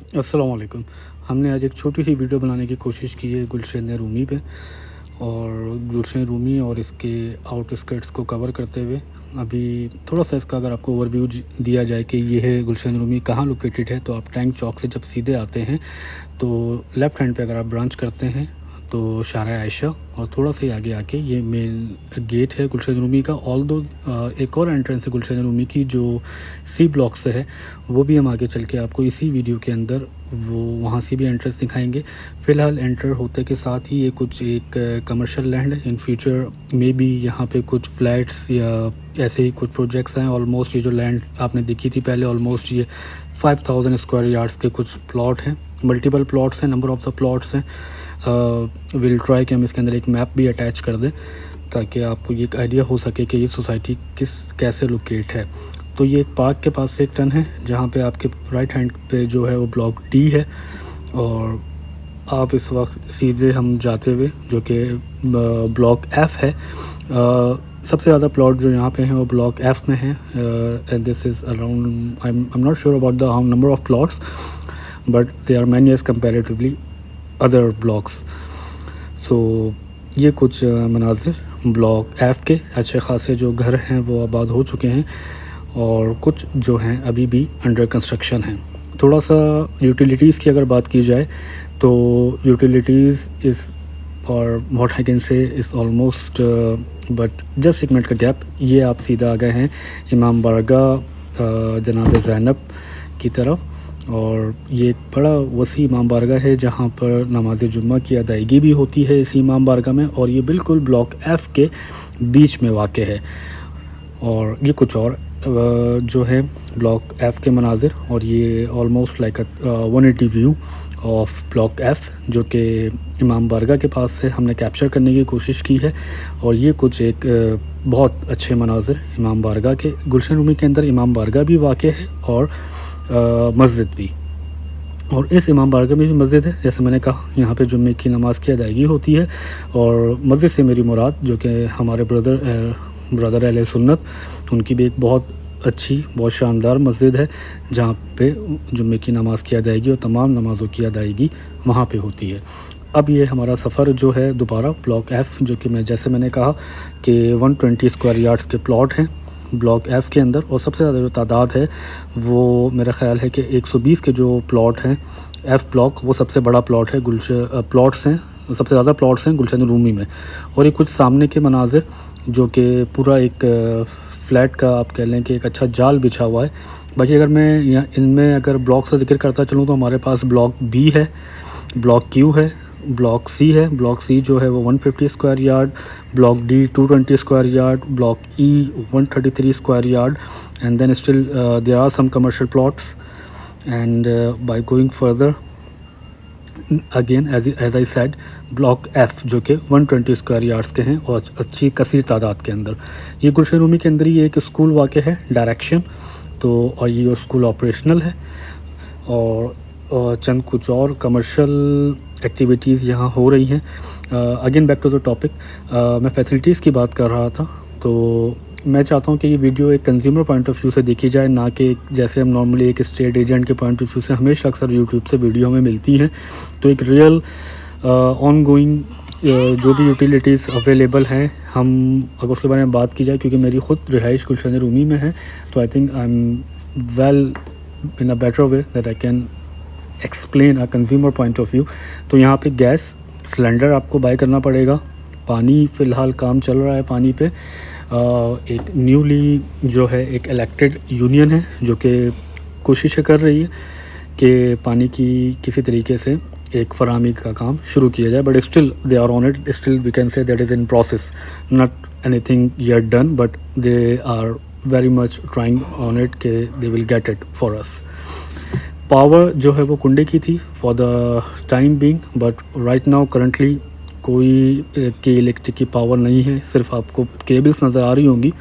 अस्सलाम वालेकुम। हमने आज एक छोटी सी वीडियो बनाने की कोशिश की है गुलशन रूमी पे, और गुलशन रूमी और इसके आउटस्कर्ट्स को कवर करते हुए अभी थोड़ा सा इसका अगर आपको ओवरव्यू दिया जाए कि ये है गुलशन रूमी कहाँ लोकेटेड है, तो आप टैंक चौक से जब सीधे आते हैं तो लेफ़्ट हैंड पे अगर आप ब्रांच करते हैं तो शारा आयशा, और थोड़ा सा ही आगे आके ये मेन गेट है गुलशन रूमी का। ऑल दो एक और एंट्रेंस है गुलशन रूमी की जो सी ब्लॉक से है, वो भी हम आगे चल के आपको इसी वीडियो के अंदर वो वहाँ से भी एंट्रेंस दिखाएंगे। फ़िलहाल एंटर होते के साथ ही ये कुछ एक कमर्शियल लैंड है। इन फ्यूचर में भी यहाँ पे कुछ फ्लैट्स या ऐसे ही कुछ प्रोजेक्ट्स हैं। ऑलमोस्ट ये जो लैंड आपने देखी थी पहले, ऑलमोस्ट ये 5000 स्क्वायर यार्ड्स के कुछ प्लॉट हैं, मल्टीपल प्लॉट्स हैं, नंबर ऑफ़ द प्लॉट्स हैं। विल ट्राई कि हम इसके अंदर एक मैप भी अटैच कर दें ताकि आपको ये एक आइडिया हो सके कि ये सोसाइटी कैसे लोकेट है। तो ये एक पार्क के पास से एक टर्न है जहाँ पे आपके राइट हैंड पे जो है वो ब्लॉक डी है, और आप इस वक्त सीधे हम जाते हुए जो कि ब्लॉक एफ़ है। सबसे ज़्यादा प्लॉट जो यहाँ पे हैं वो ब्लॉक एफ़ में हैं, and this is around I am not sure about the number of plots, but they are many as comparatively other blocks. So ये कुछ मनाजिर ब्लॉक एफ़ के अच्छे खासे जो घर हैं वो आबाद हो चुके हैं, और कुछ जो हैं अभी भी अंडर कंस्ट्रक्शन हैं। थोड़ा सा यूटिलिटीज़ की अगर बात की जाए तो यूटिलिटीज़ इज़ और what I can say is almost but just एक मिनट का गैप। ये आप सीधा आ गए हैं इमाम बारगाह जनाब ज़ैनब की तरफ, और ये एक बड़ा वसी इमाम बारगाह है जहाँ पर नमाज जुम्मा की अदायगी भी होती है इसी इमाम बारगाह में, और ये बिल्कुल ब्लॉक एफ़ के बीच में वाक़ है। और ये कुछ और जो है ब्लॉक एफ़ के मनाजिर, और ये almost like 180 view of block F जो कि इमाम बारगाह के पास से हमने कैप्चर करने की कोशिश की है। और ये कुछ एक बहुत अच्छे मनाजिर इमाम बारगाह के, गुलशन रूमी के अंदर इमाम बारगाह भी वाक़ है और मस्जिद भी, और इस इमाम बारगाह में भी मस्जिद है। जैसे मैंने कहा यहाँ पे जुम्मे की नमाज़ की अदायगी होती है, और मस्जिद से मेरी मुराद जो कि हमारे ब्रदर अहले सुन्नत, उनकी भी एक बहुत अच्छी बहुत शानदार मस्जिद है जहाँ पे जुम्मे की नमाज़ की अदायगी और तमाम नमाज़ों की अदायगी वहाँ पे होती है। अब ये हमारा सफ़र जो है दोबारा ब्लॉक एफ़, जो कि जैसे मैंने कहा कि 120 स्क्वायर यार्ड्स के प्लॉट हैं ब्लॉक एफ़ के अंदर, और सबसे ज़्यादा जो तादाद है वो मेरा ख़्याल है कि 120 के जो प्लॉट हैं एफ़ ब्लॉक, वो सबसे बड़ा प्लॉट है प्लॉट्स हैं, सबसे ज़्यादा प्लॉट्स हैं गुलशन रूमी में। और ये कुछ सामने के मनाजिर जो कि पूरा एक फ़्लैट का आप कह लें कि एक अच्छा जाल बिछा हुआ है। बाकी अगर मैं यहाँ इनमें अगर ब्लॉक का जिक्र करता चलूँ तो हमारे पास ब्लॉक बी है, ब्लॉक क्यू है, ब्लॉक सी है। ब्लॉक सी जो है वो 150 square yard, block D 220 square yard, block E 133 square yard, and then still there are some commercial plots, and by going further again as I said block F जो कि 120 square yards के हैं और अच्छी कसीर तादाद के अंदर। ये गुलशन रूमी के अंदर ही एक स्कूल वाक़ है डायरेक्शन, तो और ये स्कूल ऑपरेशनल है, और चंद कुछ और कमर्शियल एक्टिविटीज़ यहाँ हो रही हैं। Again back to the topic, मैं फैसिलिटीज़ की बात कर रहा था, तो मैं चाहता हूँ कि ये वीडियो एक कंज्यूमर पॉइंट ऑफ व्यू से देखी जाए, ना कि जैसे हम नॉर्मली एक स्टेट एजेंट के पॉइंट ऑफ व्यू से हमेशा अक्सर यूट्यूब से वीडियो हमें मिलती हैं। तो एक रियल ऑन गोइंग जो भी यूटिलिटीज़ अवेलेबल हैं, हम अगर उसके बारे में बात की जाए, क्योंकि मेरी ख़ुद रिहाइश गुलशन रूमी में है, तो I think I am well in a better way that I can explain a consumer point of view. तो यहाँ पे गैस सिलेंडर आपको बाय करना पड़ेगा। पानी फ़िलहाल काम चल रहा है पानी पे। एक न्यूली जो है एक इलेक्टेड यूनियन है जो कि कोशिश कर रही है कि पानी की किसी तरीके से एक फराहमी का काम शुरू किया जाए, but still they are on it, still we can say that is in process, not anything yet done, but they are very much trying on it कि they will get it for us. Power जो है वो कुंडे की थी for the time being, but right now currently कोई K electric की power नहीं है, सिर्फ आपको केबल्स नज़र आ रही होंगी,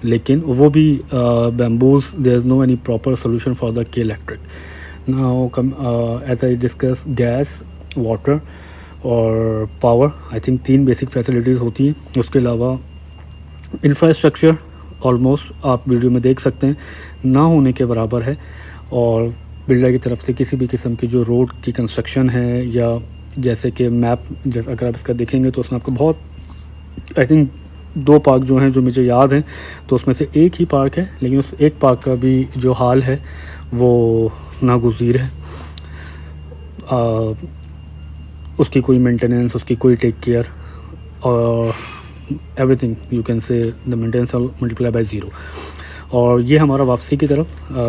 लेकिन वो भी bamboos, there is no any proper solution for the K Electric. Now as I discuss gas, water और power, I think 3 basic facilities होती हैं। उसके अलावा इंफ्रास्ट्रक्चर ऑलमोस्ट आप वीडियो में देख सकते हैं ना होने के बराबर है, और बिल्डर की तरफ से किसी भी किस्म की जो रोड की कंस्ट्रक्शन है, या जैसे कि मैप जैसे अगर आप इसका देखेंगे तो उसमें आपको बहुत, आई थिंक 2 पार्क जो हैं जो मुझे याद हैं, तो उसमें से एक ही पार्क है, लेकिन उस एक पार्क का भी जो हाल है वो नागुज़ीर है। उसकी कोई मेंटेनेंस, उसकी कोई टेक केयर, और everything you can say the maintenance multiply by 0। और ये हमारा वापसी की तरफ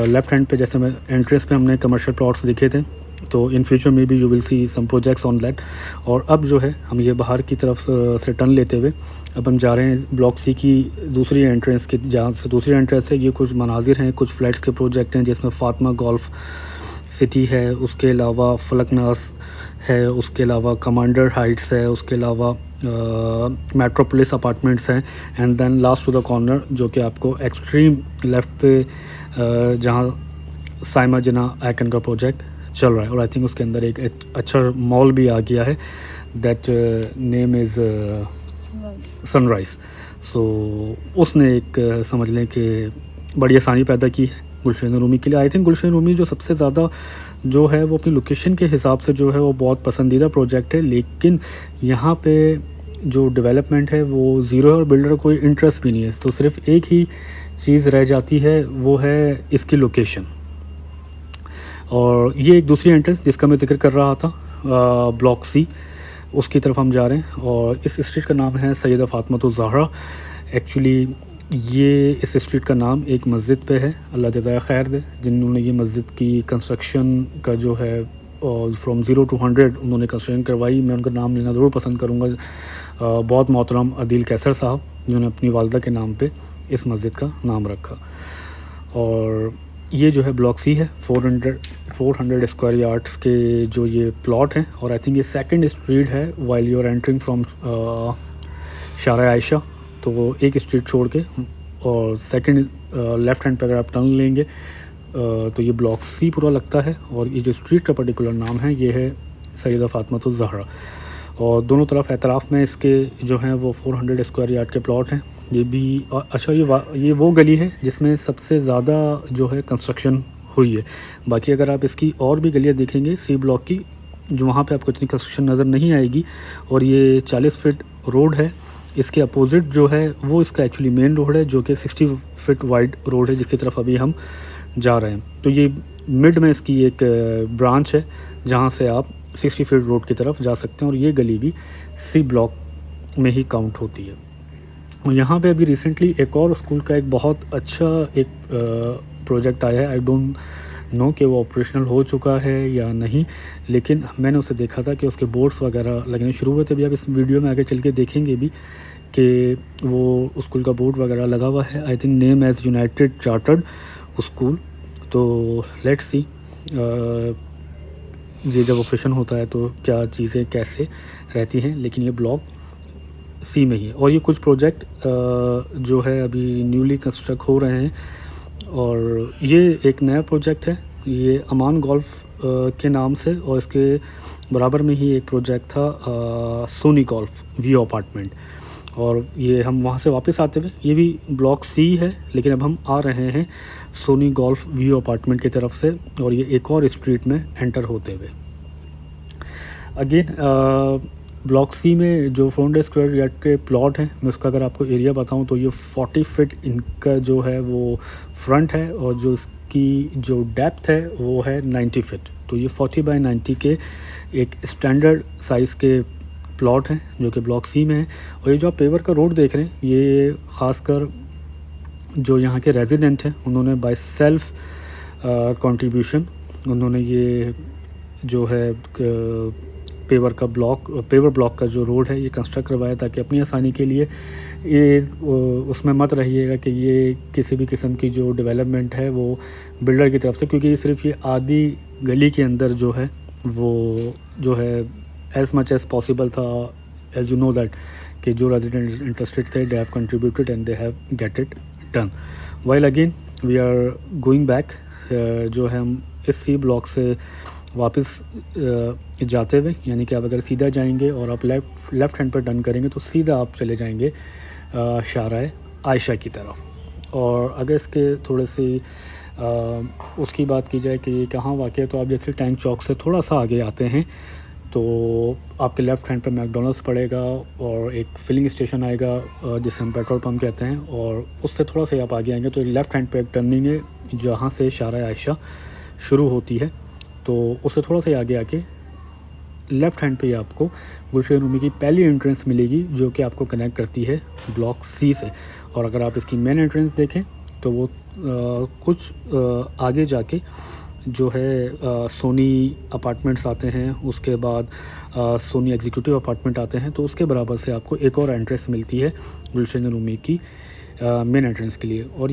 लेफ़्ट हैंड पे, जैसे मैं एंट्रेंस पे हमने कमर्शियल प्लॉट्स दिखे थे, तो इन फ्यूचर में भी you will see some projects on that. और अब जो है हम ये बाहर की तरफ से टर्न लेते हुए अब हम जा रहे हैं ब्लॉक सी की दूसरी एंट्रेंस की, जहाँ से दूसरी एंट्रेंस है। ये कुछ मनाजिर हैं, कुछ फ्लैट्स के प्रोजेक्ट हैं, जिसमें फातिमा गोल्फ सिटी है, उसके अलावा फलकनास है, उसके अलावा कमांडर हाइट्स है, उसके अलावा मेट्रोपोलिस अपार्टमेंट्स हैं, and then last to the corner जो कि आपको एक्सट्रीम लेफ़्ट पे जहाँ साइमा जिना आइकन का प्रोजेक्ट चल रहा है। और आई थिंक उसके अंदर एक अच्छा मॉल भी आ गया है, दैट नेम इज़ सनराइज़। सो उसने एक समझ लें कि बड़ी आसानी पैदा की है गुलशन रूमी के लिए। आई थिंक गुलशन रूमी जो सबसे ज़्यादा जो है वो अपनी लोकेशन के हिसाब से जो है वो बहुत पसंदीदा प्रोजेक्ट है, लेकिन यहाँ पे जो डेवलपमेंट है वो ज़ीरो है और बिल्डर को इंटरेस्ट भी नहीं है। तो सिर्फ एक ही चीज़ रह जाती है, वो है इसकी लोकेशन। और ये एक दूसरी एंट्रेंस जिसका मैं जिक्र कर रहा था, ब्लॉक सी, उसकी तरफ हम जा रहे हैं। और इस स्ट्रीट का नाम है सैयदा फातिमा ज़हरा। एक्चुअली ये इस स्ट्रीट का नाम एक मस्जिद पे है, अल्लाह जज़ाय खैर दे, जिन्होंने ये मस्जिद की कंस्ट्रक्शन का जो है फ्रॉम 0 to 100 उन्होंने कंस्ट्रक्शन करवाई। मैं उनका नाम लेना ज़रूर पसंद करूँगा, बहुत मोहतरम अदील कैसर साहब, जिन्होंने अपनी वालदा के नाम पे इस मस्जिद का नाम रखा। और ये जो है ब्लॉक सी है, 400 स्क्वायर यार्ड्स के जो ये प्लॉट हैं। और आई थिंक ये सेकंड स्ट्रीट है while you are entering from Shara Ayesha, तो एक स्ट्रीट छोड़ के और सेकंड लेफ़्ट हैंड पे अगर आप टर्न लेंगे तो ये ब्लॉक सी पूरा लगता है। और ये जो स्ट्रीट का पर्टिकुलर नाम है ये है सैयदा फातिमा ज़हरा। और दोनों तरफ एतराफ़ में इसके जो हैं वो 400 स्क्वायर यार्ड के प्लॉट हैं। ये भी अच्छा, ये वो गली है जिसमें सबसे ज़्यादा जो है कंस्ट्रक्शन हुई है। बाकी अगर आप इसकी और भी गलियाँ देखेंगे सी ब्लॉक की, जो वहाँ पे आपको इतनी कंस्ट्रक्शन नज़र नहीं आएगी। और ये 40 फीट रोड है, इसके अपोजिट जो है वो इसका एक्चुअली मेन रोड है, जो कि 60 फीट वाइड रोड है, जिसकी तरफ अभी हम जा रहे हैं। तो ये मिड में इसकी एक ब्रांच है जहाँ से आप 60 फीट रोड की तरफ जा सकते हैं। और ये गली भी सी ब्लॉक में ही काउंट होती है। और यहाँ पे अभी रिसेंटली एक और स्कूल का एक बहुत अच्छा एक प्रोजेक्ट आया है। आई डोंट नो कि वो ऑपरेशनल हो चुका है या नहीं, लेकिन मैंने उसे देखा था कि उसके बोर्ड्स वगैरह लगने शुरू हुए थे। अभी आप इस वीडियो में आगे चल के देखेंगे भी कि वो स्कूल का बोर्ड वगैरह लगा हुआ है। I think name as United chartered school. तो लेट्स सी ये जब ऑपरेशन होता है तो क्या चीज़ें कैसे रहती हैं, लेकिन ये ब्लॉक सी में ही है। और ये कुछ प्रोजेक्ट जो है अभी न्यूली कंस्ट्रक्ट हो रहे हैं। और ये एक नया प्रोजेक्ट है, ये अमान गोल्फ के नाम से, और इसके बराबर में ही एक प्रोजेक्ट था सोनी गोल्फ व्यू अपार्टमेंट। और ये हम वहाँ से वापस आते हुए, ये भी ब्लॉक सी है, लेकिन अब हम आ रहे हैं सोनी गोल्फ व्यू अपार्टमेंट की तरफ से, और ये एक और स्ट्रीट में एंटर होते हुए। अगेन ब्लॉक सी में जो 400 स्क्वायर यार्ड के प्लॉट हैं, मैं उसका अगर आपको एरिया बताऊं तो ये 40 फीट इनका जो है वो फ्रंट है, और जो इसकी जो डेप्थ है वो है 90 फीट। तो ये 40 बाई 90 के एक स्टैंडर्ड साइज़ के प्लॉट हैं जो कि ब्लॉक सी में है। और ये जो आप पेवर का रोड देख रहे हैं, ये ख़ासकर जो यहाँ के रेजिडेंट हैं उन्होंने बाय सेल्फ कंट्रीब्यूशन उन्होंने ये जो है पेवर ब्लॉक का जो रोड है ये कंस्ट्रक्ट करवाया, ताकि अपनी आसानी के लिए ये उसमें मत रहिएगा कि ये किसी भी किस्म की जो डेवलपमेंट है वो बिल्डर की तरफ से, क्योंकि सिर्फ ये आधी गली के अंदर जो है वो जो है एज मच एज़ पॉसिबल था, एज यू नो दैट कि जो रेजिडेंट इंटरेस्टेड थे they have contributed and they have get it done. While again we are going back, जो है हम इस सी ब्लॉक से वापस जाते हुए, यानी कि आप अगर सीधा जाएंगे और आप लेफ़्ट हैंड पर टर्न करेंगे तो सीधा आप चले जाएंगे शारा आयशा की तरफ। और अगर इसके थोड़े से उसकी बात की जाए कि कहाँ वाक़ है, तो आप जैसे टैंक चौक से थोड़ा सा आगे आते हैं तो आपके लेफ़्ट हैंड पे मैकडॉनल्ड्स पड़ेगा और एक फिलिंग स्टेशन आएगा जिसे हम पेट्रोल पंप कहते हैं, और उससे थोड़ा सा आप आगे आएंगे तो लेफ़्ट हैंड पे एक टर्निंग है जहाँ से शारा आयशा शुरू होती है। तो उससे थोड़ा सा आगे आके लेफ़्ट हैंड पे ही आपको गुलशन रूमी की पहली एंट्रेंस मिलेगी जो कि आपको कनेक्ट करती है ब्लॉक सी से। और अगर आप इसकी मेन एंट्रेंस देखें तो वो कुछ आगे जाके जो है सोनी अपार्टमेंट्स आते हैं, उसके बाद सोनी एग्जीक्यूटिव अपार्टमेंट आते हैं, तो उसके बराबर से आपको एक और एंट्रेंस मिलती है गुलशन रूमी की मेन एंट्रेंस के लिए। और